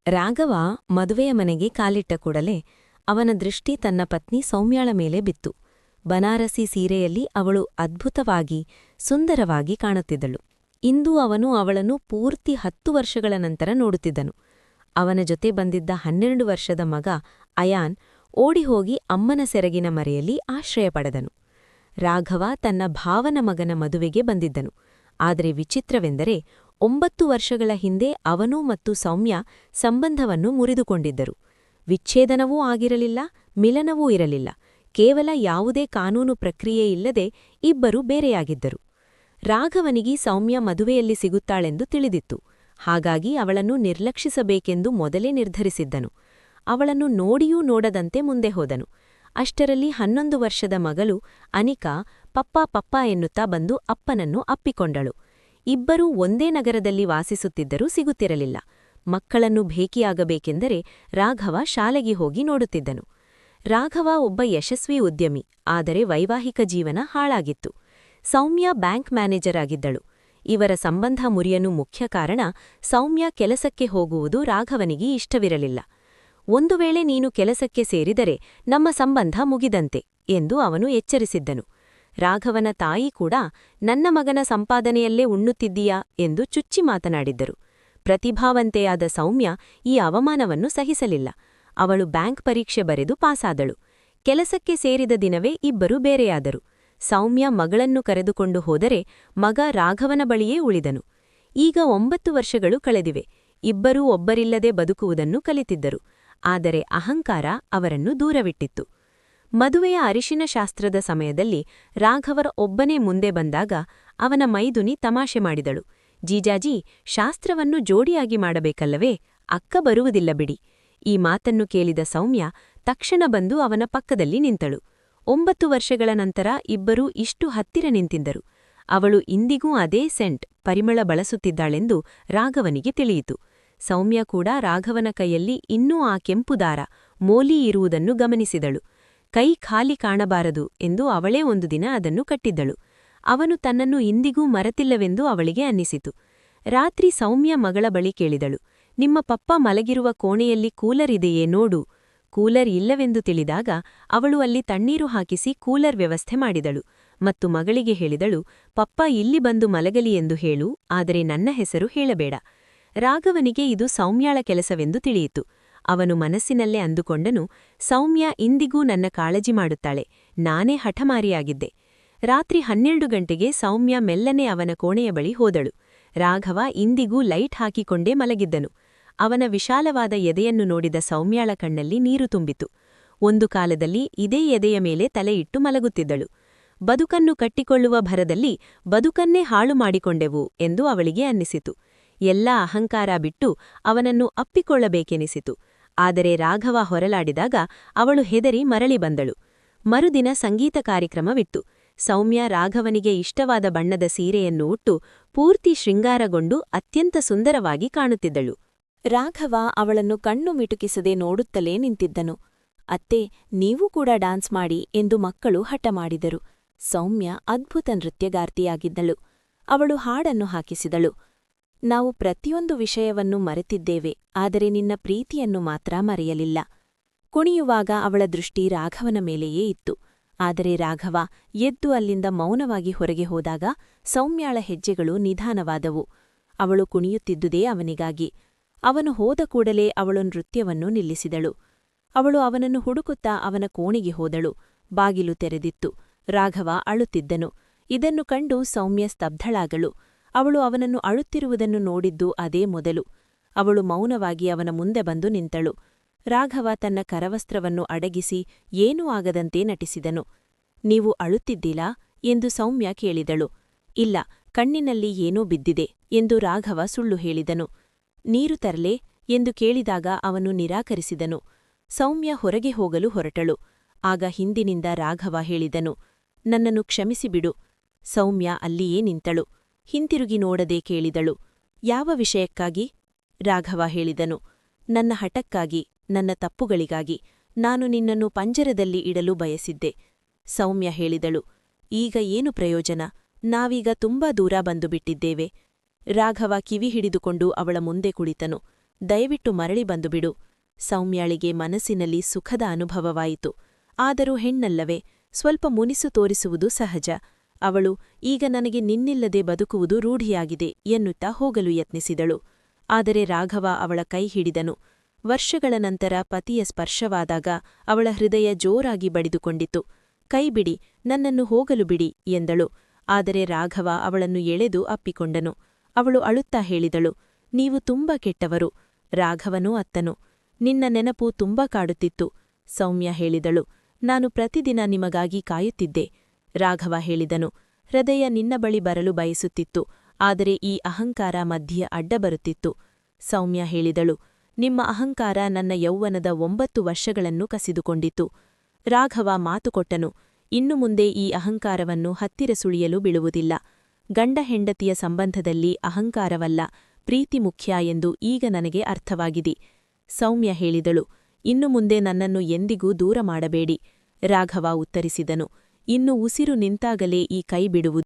ರಾಘವ ಮದುವೆಯ ಮನೆಗೆ ಕಾಲಿಟ್ಟ ಕೂಡಲೇ ಅವನ ದೃಷ್ಟಿ ತನ್ನ ಪತ್ನಿ ಸೌಮ್ಯಾಳ ಮೇಲೆ ಬಿತ್ತು. ಬನಾರಸಿ ಸೀರೆಯಲ್ಲಿ ಅವಳು ಅದ್ಭುತವಾಗಿ ಸುಂದರವಾಗಿ ಕಾಣುತ್ತಿದ್ದಳು. ಇಂದು ಅವನು ಅವಳನ್ನು ಪೂರ್ತಿ 10 ವರ್ಷಗಳ ನಂತರ ನೋಡುತ್ತಿದ್ದನು. ಅವನ ಜೊತೆ ಬಂದಿದ್ದ 12 ವರ್ಷದ ಮಗ ಅಯಾನ್ ಓಡಿಹೋಗಿ ಅಮ್ಮನ ಸೆರಗಿನ ಮರೆಯಲ್ಲಿ ಆಶ್ರಯ ಪಡೆದನು. ರಾಘವ ತನ್ನ ಭಾವನ ಮಗನ ಮದುವೆಗೆ ಬಂದಿದ್ದನು. ಆದರೆ ವಿಚಿತ್ರವೆಂದರೆ 9 ವರ್ಷಗಳ ಹಿಂದೆ ಅವನು ಮತ್ತು ಸೌಮ್ಯ ಸಂಬಂಧವನ್ನು ಮುರಿದುಕೊಂಡಿದ್ದರು. ವಿಚ್ಛೇದನವೂ ಆಗಿರಲಿಲ್ಲ, ಮಿಲನವೂ ಇರಲಿಲ್ಲ. ಕೇವಲ ಯಾವುದೇ ಕಾನೂನು ಪ್ರಕ್ರಿಯೆಯಿಲ್ಲದೆ ಇಬ್ಬರೂ ಬೇರೆಯಾಗಿದ್ದರು. ರಾಘವನಿಗೆ ಸೌಮ್ಯ ಮದುವೆಯಲ್ಲಿ ಸಿಗುತ್ತಾಳೆಂದು ತಿಳಿದಿತ್ತು. ಹಾಗಾಗಿ ಅವಳನ್ನು ನಿರ್ಲಕ್ಷಿಸಬೇಕೆಂದು ಮೊದಲೇ ನಿರ್ಧರಿಸಿದ್ದನು. ಅವಳನ್ನು ನೋಡಿಯೂ ನೋಡದಂತೆ ಮುಂದೆ ಹೋದನು. ಅಷ್ಟರಲ್ಲಿ 11 ವರ್ಷದ ಮಗಳು ಅನಿಕಾ ಪಪ್ಪಾ ಎನ್ನುತ್ತಾ ಬಂದು ಅಪ್ಪನನ್ನು ಅಪ್ಪಿಕೊಂಡಳು. ಇಬ್ಬರೂ ಒಂದೇ ನಗರದಲ್ಲಿ ವಾಸಿಸುತ್ತಿದ್ದರೂ ಸಿಗುತ್ತಿರಲಿಲ್ಲ. ಮಕ್ಕಳನ್ನು ಭೇಟಿಯಾಗಬೇಕೆಂದರೆ ರಾಘವ ಶಾಲೆಗೆ ಹೋಗಿ ನೋಡುತ್ತಿದ್ದನು. ರಾಘವ ಒಬ್ಬ ಯಶಸ್ವಿ ಉದ್ಯಮಿ, ಆದರೆ ವೈವಾಹಿಕ ಜೀವನ ಹಾಳಾಗಿತ್ತು. ಸೌಮ್ಯ ಬ್ಯಾಂಕ್ ಮ್ಯಾನೇಜರ್ ಆಗಿದ್ದಳು. ಇವರ ಸಂಬಂಧ ಮುರಿಯಲು ಮುಖ್ಯ ಕಾರಣ ಸೌಮ್ಯ ಕೆಲಸಕ್ಕೆ ಹೋಗುವುದು ರಾಘವನಿಗೆ ಇಷ್ಟವಿರಲಿಲ್ಲ. ಒಂದು ವೇಳೆ ನೀನು ಕೆಲಸಕ್ಕೆ ಸೇರಿದರೆ ನಮ್ಮ ಸಂಬಂಧ ಮುಗಿದಂತೆ ಎಂದು ಅವನು ಎಚ್ಚರಿಸಿದ್ದನು. ರಾಘವನ ತಾಯಿ ಕೂಡ ನನ್ನ ಮಗನ ಸಂಪಾದನೆಯಲ್ಲೇ ಉಣ್ಣುತ್ತಿದ್ದೀಯಾ ಎಂದು ಚುಚ್ಚಿ ಮಾತನಾಡಿದ್ದರು. ಪ್ರತಿಭಾವಂತೆಯಾದ ಸೌಮ್ಯ ಈ ಅವಮಾನವನ್ನು ಸಹಿಸಲಿಲ್ಲ. ಅವಳು ಬ್ಯಾಂಕ್ ಪರೀಕ್ಷೆ ಬರೆದು ಪಾಸಾದಳು. ಕೆಲಸಕ್ಕೆ ಸೇರಿದ ದಿನವೇ ಇಬ್ಬರೂ ಬೇರೆಯಾದರು. ಸೌಮ್ಯ ಮಗಳನ್ನು ಕರೆದುಕೊಂಡು ಹೋದರೆ ಮಗ ರಾಘವನ ಬಳಿಯೇ ಉಳಿದನು. ಈಗ 9 ವರ್ಷಗಳು ಕಳೆದಿವೆ. ಇಬ್ಬರೂ ಒಬ್ಬರಿಲ್ಲದೆ ಬದುಕುವುದನ್ನು ಕಲಿತಿದ್ದರು. ಆದರೆ ಅಹಂಕಾರ ಅವರನ್ನು ದೂರವಿಟ್ಟಿತ್ತು. ಮದುವೆಯ ಅರಿಶಿನ ಶಾಸ್ತ್ರದ ಸಮಯದಲ್ಲಿ ರಾಘವರ ಒಬ್ಬನೇ ಮುಂದೆ ಬಂದಾಗ ಅವನ ಮೈದುನಿ ತಮಾಷೆ ಮಾಡಿದಳು. ಜೀಜಾಜಿ, ಶಾಸ್ತ್ರವನ್ನು ಜೋಡಿಯಾಗಿ ಮಾಡಬೇಕಲ್ಲವೇ? ಅಕ್ಕ ಬರುವುದಿಲ್ಲ ಬಿಡಿ. ಈ ಮಾತನ್ನು ಕೇಳಿದ ಸೌಮ್ಯ ತಕ್ಷಣ ಬಂದು ಅವನ ಪಕ್ಕದಲ್ಲಿ ನಿಂತಳು. 9 ವರ್ಷಗಳ ನಂತರ ಇಬ್ಬರೂ ಇಷ್ಟು ಹತ್ತಿರ ನಿಂತಿದ್ದರು. ಅವಳು ಇಂದಿಗೂ ಅದೇ ಸೆಂಟ್ ಪರಿಮಳ ಬಳಸುತ್ತಿದ್ದಾಳೆಂದು ರಾಘವನಿಗೆ ತಿಳಿಯಿತು. ಸೌಮ್ಯ ಕೂಡ ರಾಘವನ ಕೈಯಲ್ಲಿ ಇನ್ನೂ ಆ ಕೆಂಪು ದಾರ ಮೋಲಿ ಇರುವುದನ್ನು ಗಮನಿಸಿದಳು. ಕೈ ಖಾಲಿ ಕಾಣಬಾರದು ಎಂದು ಅವಳೇ ಒಂದು ದಿನ ಅದನ್ನು ಕಟ್ಟಿದ್ದಳು. ಅವನು ತನ್ನನ್ನು ಇಂದಿಗೂ ಮರೆತಿಲ್ಲವೆಂದು ಅವಳಿಗೆ ಅನ್ನಿಸಿತು. ರಾತ್ರಿ ಸೌಮ್ಯ ಮಗಳ ಬಳಿ ಕೇಳಿದಳು, ನಿಮ್ಮ ಪಪ್ಪ ಮಲಗಿರುವ ಕೋಣೆಯಲ್ಲಿ ಕೂಲರ್ ಇದೆಯೇ ನೋಡು. ಕೂಲರ್ ಇಲ್ಲವೆಂದು ತಿಳಿದಾಗ ಅವಳು ಅಲ್ಲಿ ತಣ್ಣೀರು ಹಾಕಿಸಿ ಕೂಲರ್ ವ್ಯವಸ್ಥೆ ಮಾಡಿದಳು ಮತ್ತು ಮಗಳಿಗೆ ಹೇಳಿದಳು, ಪಪ್ಪ ಇಲ್ಲಿ ಬಂದು ಮಲಗಲಿ ಎಂದು ಹೇಳು, ಆದರೆ ನನ್ನ ಹೆಸರು ಹೇಳಬೇಡ. ರಾಘವನಿಗೆ ಇದು ಸೌಮ್ಯಾಳ ಕೆಲಸವೆಂದು ತಿಳಿಯಿತು. ಅವನು ಮನಸ್ಸಿನಲ್ಲೇ ಅಂದುಕೊಂಡನು, ಸೌಮ್ಯ ಇಂದಿಗೂ ನನ್ನ ಕಾಳಜಿ ಮಾಡುತ್ತಾಳೆ, ನಾನೇ ಹಠಮಾರಿಯಾಗಿದ್ದೆ. ರಾತ್ರಿ 12 ಗಂಟೆಗೆ ಸೌಮ್ಯ ಮೆಲ್ಲನೆ ಅವನ ಕೋಣೆಯ ಬಳಿ ಹೋದಳು. ರಾಘವ ಇಂದಿಗೂ ಲೈಟ್ ಹಾಕಿಕೊಂಡೇ ಮಲಗಿದ್ದನು. ಅವನ ವಿಶಾಲವಾದ ಎದೆಯನ್ನು ನೋಡಿದ ಸೌಮ್ಯಾಳ ಕಣ್ಣಲ್ಲಿ ನೀರು ತುಂಬಿತು. ಒಂದು ಕಾಲದಲ್ಲಿ ಇದೇ ಎದೆಯ ಮೇಲೆ ತಲೆಯಿಟ್ಟು ಮಲಗುತ್ತಿದ್ದಳು. ಬದುಕನ್ನು ಕಟ್ಟಿಕೊಳ್ಳುವ ಭರದಲ್ಲಿ ಬದುಕನ್ನೇ ಹಾಳು ಮಾಡಿಕೊಂಡೆವು ಎಂದು ಅವಳಿಗೆ ಅನ್ನಿಸಿತು. ಎಲ್ಲ ಅಹಂಕಾರ ಬಿಟ್ಟು ಅವನನ್ನು ಅಪ್ಪಿಕೊಳ್ಳಬೇಕೆನಿಸಿತು. ಆದರೆ ರಾಘವ ಹೊರಲಾಡಿದಾಗ ಅವಳು ಹೆದರಿ ಮರಳಿ ಬಂದಳು. ಮರುದಿನ ಸಂಗೀತ ಕಾರ್ಯಕ್ರಮವಿತ್ತು. ಸೌಮ್ಯ ರಾಘವನಿಗೆ ಇಷ್ಟವಾದ ಬಣ್ಣದ ಸೀರೆಯನ್ನು ಉಟ್ಟು ಪೂರ್ತಿ ಶೃಂಗಾರಗೊಂಡು ಅತ್ಯಂತ ಸುಂದರವಾಗಿ ಕಾಣುತ್ತಿದ್ದಳು. ರಾಘವ ಅವಳನ್ನು ಕಣ್ಣು ಮಿಟುಕಿಸದೆ ನೋಡುತ್ತಲೇ ನಿಂತಿದ್ದನು. ಅತ್ತೆ, ನೀವೂ ಕೂಡ ಡಾನ್ಸ್ ಮಾಡಿ ಎಂದು ಮಕ್ಕಳು ಹಠ ಮಾಡಿದರು. ಸೌಮ್ಯ ಅದ್ಭುತ ನೃತ್ಯಗಾರ್ತಿಯಾಗಿದ್ದಳು. ಅವಳು ಹಾಡನ್ನು ಹಾಕಿಸಿದಳು. ನಾವು ಪ್ರತಿಯೊಂದು ವಿಷಯವನ್ನು ಮರೆತಿದ್ದೇವೆ, ಆದರೆ ನಿನ್ನ ಪ್ರೀತಿಯನ್ನು ಮಾತ್ರ ಮರೆಯಲಿಲ್ಲ. ಕುಣಿಯುವಾಗ ಅವಳ ದೃಷ್ಟಿ ರಾಘವನ ಮೇಲೆಯೇ ಇತ್ತು. ಆದರೆ ರಾಘವ ಎದ್ದು ಅಲ್ಲಿಂದ ಮೌನವಾಗಿ ಹೊರಗೆ ಹೋದಾಗ ಸೌಮ್ಯಾಳ ಹೆಜ್ಜೆಗಳು ನಿಧಾನವಾದವು. ಅವಳು ಕುಣಿಯುತ್ತಿದ್ದುದೇ ಅವನಿಗಾಗಿ. ಅವನು ಹೋದ ಕೂಡಲೇ ಅವಳು ನೃತ್ಯವನ್ನು ನಿಲ್ಲಿಸಿದಳು. ಅವಳು ಅವನನ್ನು ಹುಡುಕುತ್ತಾ ಅವನ ಕೋಣೆಗೆ ಹೋದಳು. ಬಾಗಿಲು ತೆರೆದಿತ್ತು. ರಾಘವ ಅಳುತ್ತಿದ್ದನು. ಇದನ್ನು ಕಂಡು ಸೌಮ್ಯ ಸ್ತಬ್ಧಳಾದಳು. ಅವಳು ಅವನನ್ನು ಅಳುತ್ತಿರುವುದನ್ನು ನೋಡಿದ್ದು ಅದೇ ಮೊದಲು. ಅವಳು ಮೌನವಾಗಿ ಅವನ ಮುಂದೆ ಬಂದು ನಿಂತಳು. ರಾಘವ ತನ್ನ ಕರವಸ್ತ್ರವನ್ನು ಅಡಗಿಸಿ ಏನೂ ಆಗದಂತೆ ನಟಿಸಿದನು. ನೀವು ಅಳುತ್ತಿದ್ದೀಲಾ ಎಂದು ಸೌಮ್ಯ ಕೇಳಿದಳು. ಇಲ್ಲ, ಕಣ್ಣಿನಲ್ಲಿ ಏನೋ ಬಿದ್ದಿದೆ ಎಂದು ರಾಘವ ಸುಳ್ಳು ಹೇಳಿದನು. ನೀರು ತರಲೇ ಎಂದು ಕೇಳಿದಾಗ ಅವನು ನಿರಾಕರಿಸಿದನು. ಸೌಮ್ಯ ಹೊರಗೆ ಹೋಗಲು ಹೊರಟಳು. ಆಗ ಹಿಂದಿನಿಂದ ರಾಘವ ಹೇಳಿದನು, ನನ್ನನ್ನು ಕ್ಷಮಿಸಿಬಿಡು. ಸೌಮ್ಯ ಅಲ್ಲಿಯೇ ನಿಂತಳು. ಹಿಂತಿರುಗಿ ನೋಡದೆ ಕೇಳಿದಳು, ಯಾವ ವಿಷಯಕ್ಕಾಗಿ? ರಾಘವ ಹೇಳಿದನು, ನನ್ನ ಹಠಕ್ಕಾಗಿ, ನನ್ನ ತಪ್ಪುಗಳಿಗಾಗಿ. ನಾನು ನಿನ್ನನ್ನು ಪಂಜರದಲ್ಲಿ ಇಡಲು ಬಯಸಿದ್ದೆ. ಸೌಮ್ಯ ಹೇಳಿದಳು, ಈಗ ಏನು ಪ್ರಯೋಜನ? ನಾವೀಗ ತುಂಬಾ ದೂರ ಬಂದು ಬಿಟ್ಟಿದ್ದೇವೆ. ರಾಘವ ಕಿವಿ ಹಿಡಿದುಕೊಂಡು ಅವಳ ಮುಂದೆ ಕುಳಿತನು. ದಯವಿಟ್ಟು ಮರಳಿ ಬಂದುಬಿಡು. ಸೌಮ್ಯಾಳಿಗೆ ಮನಸ್ಸಿನಲ್ಲಿ ಸುಖದ ಅನುಭವವಾಯಿತು. ಆದರೂ ಹೆಣ್ಣಲ್ಲವೇ, ಸ್ವಲ್ಪ ಮುನಿಸು ತೋರಿಸುವುದು ಸಹಜ. ಅವಳು ಈಗ ನನಗೆ ನಿನ್ನಿಲ್ಲದೆ ಬದುಕುವುದು ರೂಢಿಯಾಗಿದೆ ಎನ್ನುತ್ತಾ ಹೋಗಲು ಯತ್ನಿಸಿದಳು. ಆದರೆ ರಾಘವ ಅವಳ ಕೈ ಹಿಡಿದನು. ವರ್ಷಗಳ ನಂತರ ಪತಿಯ ಸ್ಪರ್ಶವಾದಾಗ ಅವಳ ಹೃದಯ ಜೋರಾಗಿ ಬಡಿದುಕೊಂಡಿತು. ಕೈಬಿಡಿ, ನನ್ನನ್ನು ಹೋಗಲು ಬಿಡಿ ಎಂದಳು. ಆದರೆ ರಾಘವ ಅವಳನ್ನು ಎಳೆದು ಅಪ್ಪಿಕೊಂಡನು. ಅವಳು ಅಳುತ್ತಾ ಹೇಳಿದಳು, ನೀವು ತುಂಬಾ ಕೆಟ್ಟವರು. ರಾಘವನೂ ಅತ್ತನು. ನಿನ್ನ ನೆನಪು ತುಂಬಾ ಕಾಡುತ್ತಿತ್ತು. ಸೌಮ್ಯ ಹೇಳಿದಳು, ನಾನು ಪ್ರತಿದಿನ ನಿಮಗಾಗಿ ಕಾಯುತ್ತಿದ್ದೆ. ರಾಘವ ಹೇಳಿದನು, ಹೃದಯ ನಿನ್ನ ಬಳಿ ಬರಲು ಬಯಸುತ್ತಿತ್ತು, ಆದರೆ ಈ ಅಹಂಕಾರ ಮಧ್ಯೆ ಅಡ್ಡಬರುತ್ತಿತ್ತು. ಸೌಮ್ಯ ಹೇಳಿದಳು, ನಿಮ್ಮ ಅಹಂಕಾರ ನನ್ನ ಯೌವನದ 9 ವರ್ಷಗಳನ್ನು ಕಸಿದುಕೊಂಡಿತು. ರಾಘವ ಮಾತುಕೊಟ್ಟನು, ಇನ್ನು ಮುಂದೆ ಈ ಅಹಂಕಾರವನ್ನು ಹತ್ತಿರ ಸುಳಿಯಲು ಬಿಡುವುದಿಲ್ಲ. ಗಂಡ ಹೆಂಡತಿಯ ಸಂಬಂಧದಲ್ಲಿ ಅಹಂಕಾರವಲ್ಲ, ಪ್ರೀತಿ ಮುಖ್ಯ ಎಂದು ಈಗ ನನಗೆ ಅರ್ಥವಾಗಿದೆ. ಸೌಮ್ಯ ಹೇಳಿದಳು, ಇನ್ನು ಮುಂದೆ ನನ್ನನ್ನು ಎಂದಿಗೂ ದೂರ ಮಾಡಬೇಡಿ. ರಾಘವ ಉತ್ತರಿಸಿದನು, ಇನ್ನು ಉಸಿರು ನಿಂತಾಗಲೇ ಈ ಕೈ ಬಿಡುವುದು